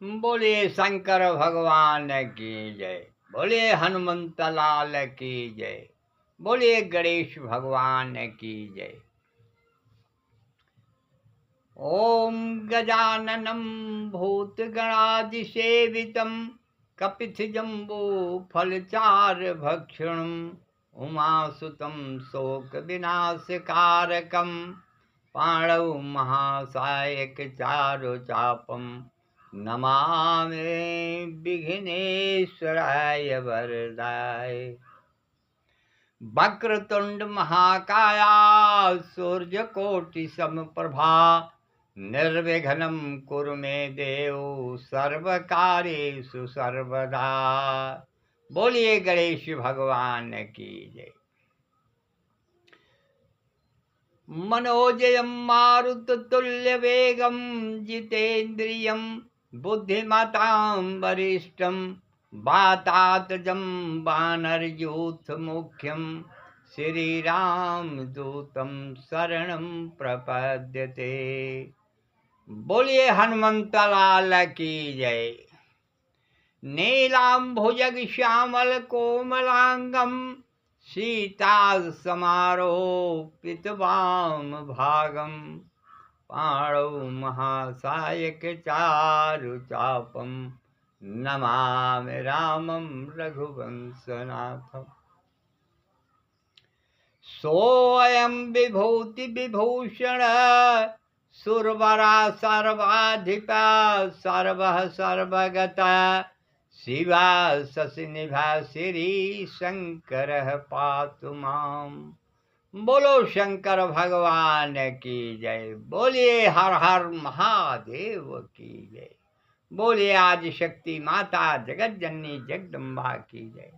बोलिए शंकर भगवान की जय। बोलिए हनुमंत लाल की जय। बोलिए गणेश भगवान की जय। ओम गजाननं भूतगणादिसेवितं कपित्थजम्बूफलचारुभक्षणं उमासुतं शोकविनाशकारकं पाणौ महासायकचारुचापं नमामि विघ्नेश्वराय वरदाय। वक्रतुंड महाकाया सूर्यकोटिसमप्रभा निर्विघ्नं कुरु मे देव सर्वकार्येषु सर्वदा। बोलिए गणेश भगवान की जय। मनोजयं मारुततुल्यवेगं जितेन्द्रियं बुद्धिमतां वरिष्ठं वातात्मजं वानरयूथमुख्यं श्रीरामदूतं शरणं प्रपद्यते। बोलिए हनुमंत लाल की जय। नीलाम्भुजग श्यामल कोमलांगम सीता समारोपितवाम भागम पाणौ महासायक चारुचापम नमामि रामं रघुवंशनाथम्। सोऽयं विभूति विभूषण सुरवरा सर्वाधिपा सर्वः सर्वगता शिवा शशिनिभा श्री शंकर पातु माम। बोलो शंकर भगवान की जय। बोलिए हर हर महादेव की जय। बोलिए आदि शक्ति माता जगत जननी जगदम्बा की जय।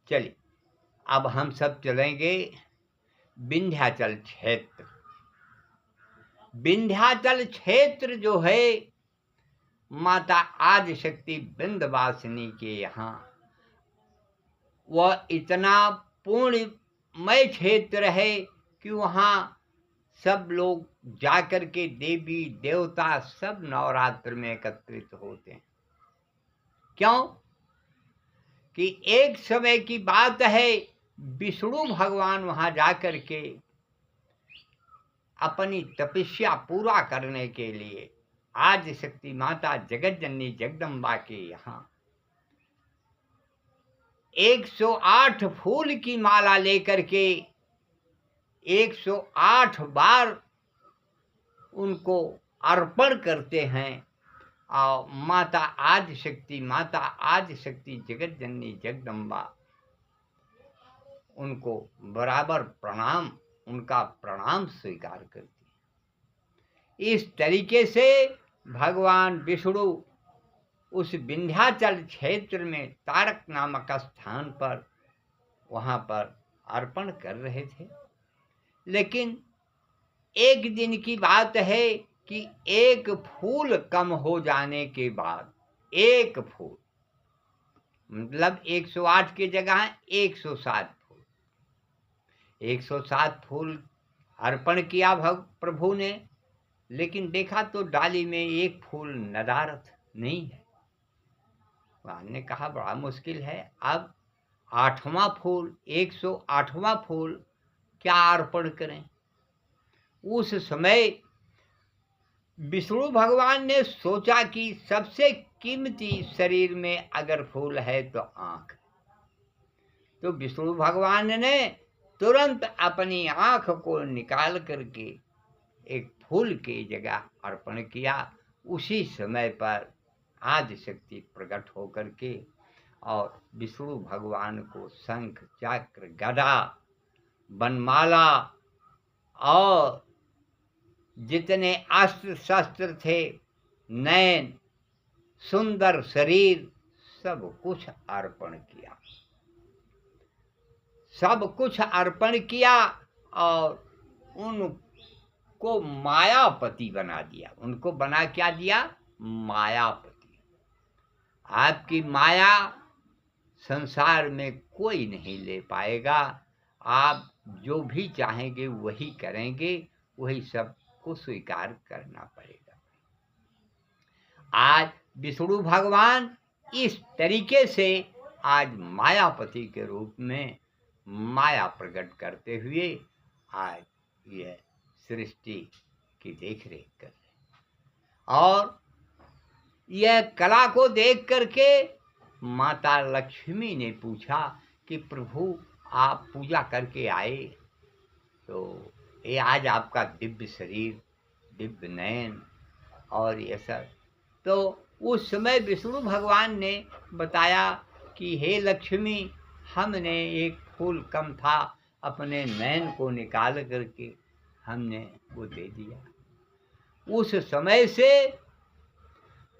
चलिए अब हम सब चलेंगे विंध्याचल क्षेत्र। विंध्याचल क्षेत्र जो है माता आदि शक्ति विंध्यवासिनी के यहाँ, वह इतना पुण्यमय क्षेत्र है कि वहाँ सब लोग जाकर के देवी देवता सब नवरात्र में एकत्रित होते हैं। क्यों कि एक समय की बात है, विष्णु भगवान वहाँ जाकर के अपनी तपस्या पूरा करने के लिए आदि शक्ति माता जगत जननी जगदम्बा के यहाँ 108 फूल की माला लेकर के 108 बार उनको अर्पण करते हैं और माता आदि शक्ति जगत जननी जगदम्बा उनको बराबर प्रणाम, उनका प्रणाम स्वीकार करती है। इस तरीके से भगवान विष्णु उस विंध्याचल क्षेत्र में तारक नामक स्थान पर वहाँ पर अर्पण कर रहे थे। लेकिन एक दिन की बात है कि एक फूल कम हो जाने के बाद, एक फूल मतलब 108 की जगह 107 फूल, 107 फूल अर्पण किया प्रभु ने। लेकिन देखा तो डाली में एक फूल नदारत नहीं है। भगवान ने कहा बड़ा मुश्किल है, अब 8वां फूल 108वां फूल क्या अर्पण करें। उस समय विष्णु भगवान ने सोचा कि सबसे कीमती शरीर में अगर फूल है तो आंख। तो विष्णु भगवान ने तुरंत अपनी आंख को निकाल करके एक फूल की जगह अर्पण किया। उसी समय पर आदि शक्ति प्रकट होकर के और विष्णु भगवान को शंख चक्र गदा वनमाला और जितने अस्त्र शस्त्र थे, नयन सुंदर शरीर, सब कुछ अर्पण किया, सब कुछ अर्पण किया और उनको मायापति बना दिया। उनको बना क्या दिया? मायापति। आपकी माया संसार में कोई नहीं ले पाएगा। आप जो भी चाहेंगे वही करेंगे, वही सब को स्वीकार करना पड़ेगा। आज विष्णु भगवान इस तरीके से आज मायापति के रूप में माया प्रकट करते हुए आज यह सृष्टि की देख रेख कर रहे। और यह कला को देख करके माता लक्ष्मी ने पूछा कि प्रभु आप पूजा करके आए, तो ये आज आपका दिव्य शरीर, दिव्य नयन और ये सब। तो उस समय विष्णु भगवान ने बताया कि हे लक्ष्मी, हमने एक फूल कम था, अपने नयन को निकाल करके हमने वो दे दिया। उस समय से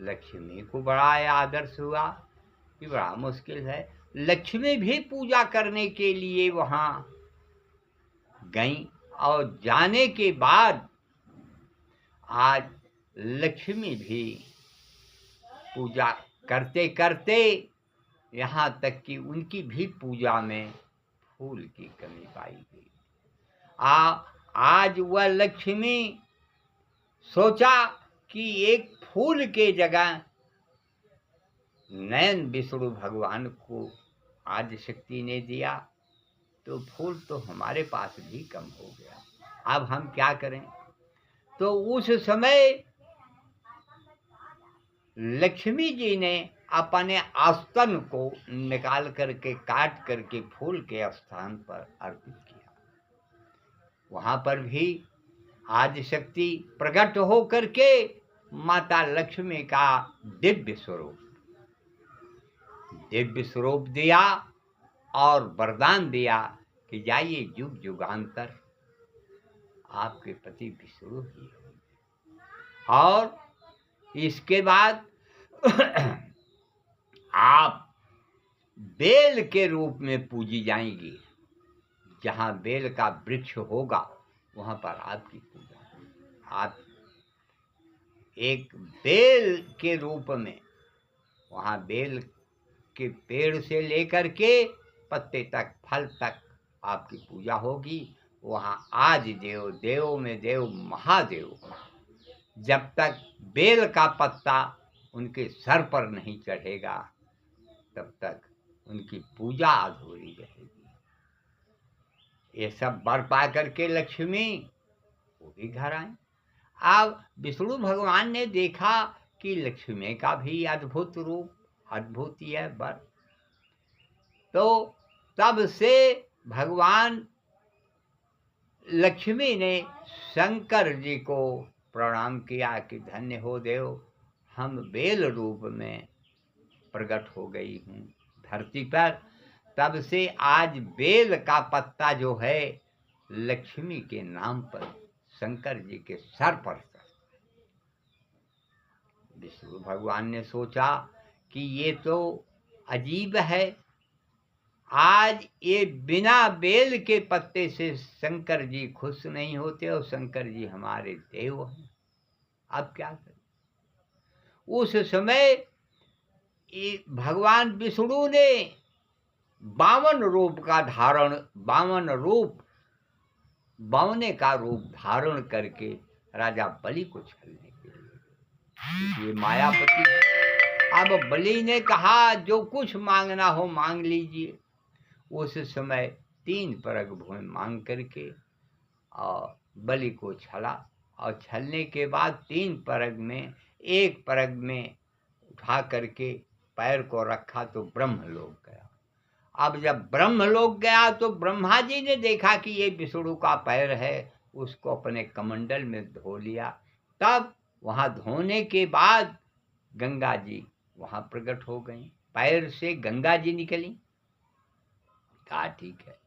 लक्ष्मी को बड़ा आदर्श हुआ कि बड़ा मुश्किल है। लक्ष्मी भी पूजा करने के लिए वहाँ गई और जाने के बाद आज लक्ष्मी भी पूजा करते करते यहाँ तक कि उनकी भी पूजा में फूल की कमी पाई गई। आज वह लक्ष्मी सोचा कि एक फूल के जगह नयन विष्णु भगवान को आदि शक्ति ने दिया, तो फूल तो हमारे पास भी कम हो गया, अब हम क्या करें। तो उस समय लक्ष्मी जी ने अपने आस्तन को निकाल करके काट करके फूल के स्थान पर अर्पित किया। वहां पर भी आदि शक्ति प्रकट हो करके माता लक्ष्मी का दिव्य स्वरूप दिया और वरदान दिया कि जाइए युग युगांतर आपके पति विष्णु ही होंगे, और इसके बाद आप बेल के रूप में पूजी जाएंगी। जहाँ बेल का वृक्ष होगा वहाँ पर आपकी पूजा होगी। आप एक बेल के रूप में, वहाँ बेल के पेड़ से लेकर के पत्ते तक, फल तक आपकी पूजा होगी। वहाँ आदि देव, देव में देव, महादेव, जब तक बेल का पत्ता उनके सर पर नहीं चढ़ेगा तब तक उनकी पूजा अधूरी रहेगी। ये सब वर पा करके लक्ष्मी वो भी घर आए। अब विष्णु भगवान ने देखा कि लक्ष्मी का भी अद्भुत रूप, अद्भुत यह वर, तो तब से भगवान लक्ष्मी ने शंकर जी को प्रणाम किया कि धन्य हो देव, हम बेल रूप में प्रकट हो गई हूँ धरती पर। तब से आज बेल का पत्ता जो है लक्ष्मी के नाम पर शंकर जी के सर पर। विष्णु भगवान ने सोचा कि ये तो अजीब है, आज ये बिना बेल के पत्ते से शंकर जी खुश नहीं होते और शंकर जी हमारे देव हैं, अब क्या करें। उस समय भगवान विष्णु ने 52 रूप का धारण, 52 का रूप धारण करके राजा बलि को छलने के लिए, ये मायापति। अब बलि ने कहा जो कुछ मांगना हो मांग लीजिए। उस समय 3 परग भूमि मांग करके और बलि को छला, और छलने के बाद 3 परग में एक परग में उठा करके पैर को रखा तो ब्रह्मलोक गया। अब जब ब्रह्मलोक गया तो ब्रह्मा जी ने देखा कि ये विष्णु का पैर है, उसको अपने कमंडल में धो लिया। तब वहाँ धोने के बाद गंगा जी वहाँ प्रकट हो गई, पैर से गंगा जी निकली। कहा ठीक है,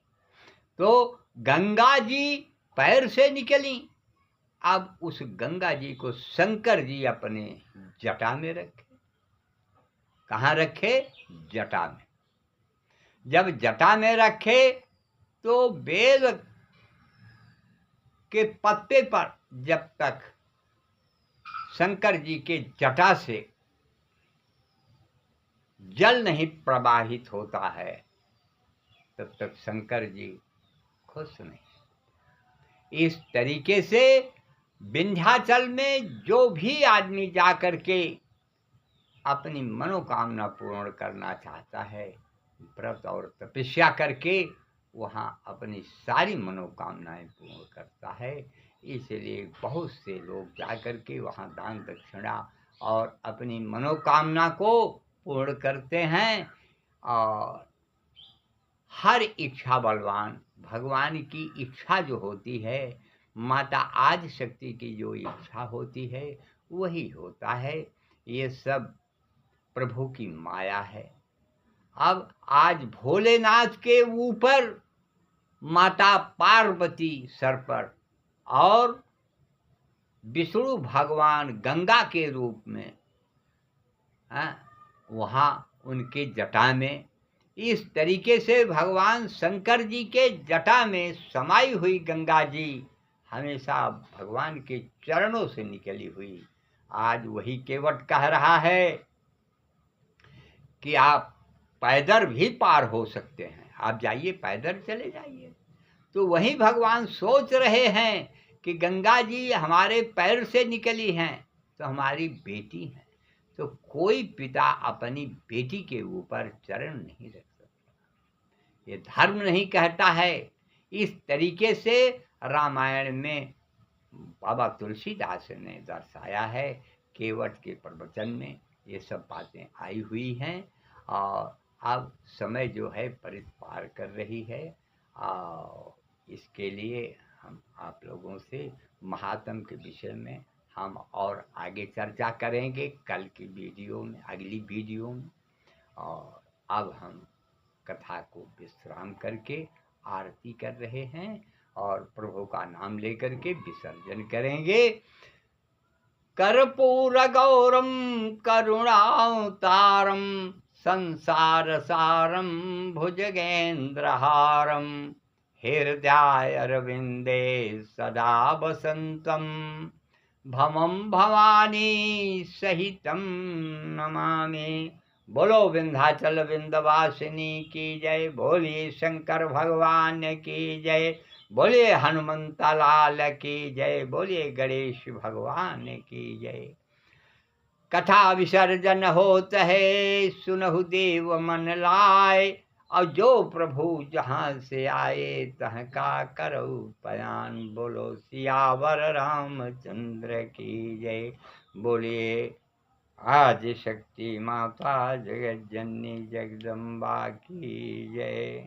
तो गंगा जी पैर से निकली। अब उस गंगा जी को शंकर जी अपने जटा में रखे। कहाँ रखे? जटा में। जब जटा में रखे तो बेल के पत्ते पर जब तक शंकर जी के जटा से जल नहीं प्रवाहित होता है तब तक शंकर जी खुश नहीं। इस तरीके से विंध्याचल में जो भी आदमी जा करके अपनी मनोकामना पूर्ण करना चाहता है, व्रत और तपस्या करके वहाँ अपनी सारी मनोकामनाएं पूर्ण करता है। इसलिए बहुत से लोग जाकर के वहाँ दान दक्षिणा और अपनी मनोकामना को पूर्ण करते हैं। और हर इच्छा बलवान भगवान की इच्छा जो होती है, माता आदि शक्ति की जो इच्छा होती है वही होता है। ये सब प्रभु की माया है। अब आज भोलेनाथ के ऊपर माता पार्वती सर पर और विष्णु भगवान गंगा के रूप में वहाँ उनके जटा में, इस तरीके से भगवान शंकर जी के जटा में समाई हुई गंगा जी हमेशा भगवान के चरणों से निकली हुई। आज वही केवट कह रहा है कि आप पैदल भी पार हो सकते हैं, आप जाइए, पैदल चले जाइए। तो वही भगवान सोच रहे हैं कि गंगा जी हमारे पैर से निकली हैं तो हमारी बेटी हैं, तो कोई पिता अपनी बेटी के ऊपर चरण नहीं रख सकता, ये धर्म नहीं कहता है। इस तरीके से रामायण में बाबा तुलसीदास ने दर्शाया है, केवट के प्रवचन में ये सब बातें आई हुई हैं। और अब समय जो है परिपार कर रही है, और इसके लिए हम आप लोगों से महात्म के विषय में हम और आगे चर्चा करेंगे कल की वीडियो में, अगली वीडियो में। और अब हम कथा को विश्राम करके आरती कर रहे हैं और प्रभु का नाम लेकर के विसर्जन करेंगे। कर्पूर गौरम करुणावतारम संसार सारम भुजगेन्द्रहारम हृदयाय अरविंदे सदा वसंतम भमं भवानी सहितं नमामि। बोलो विंध्याचल विंध्यवासिनी की जय, बोलिए शंकर भगवान की जय, बोलिए हनुमंत लाल की जय, बोलिए गणेश भगवान की जय। कथा विसर्जन होत है, सुनहु देव मन लाए, और जो प्रभु जहाँ से आए तह का करो बयान। बोलो सियावर रामचंद्र की जय, बोलिए आदि शक्ति माता जगत जननी जगदम्बा की जय।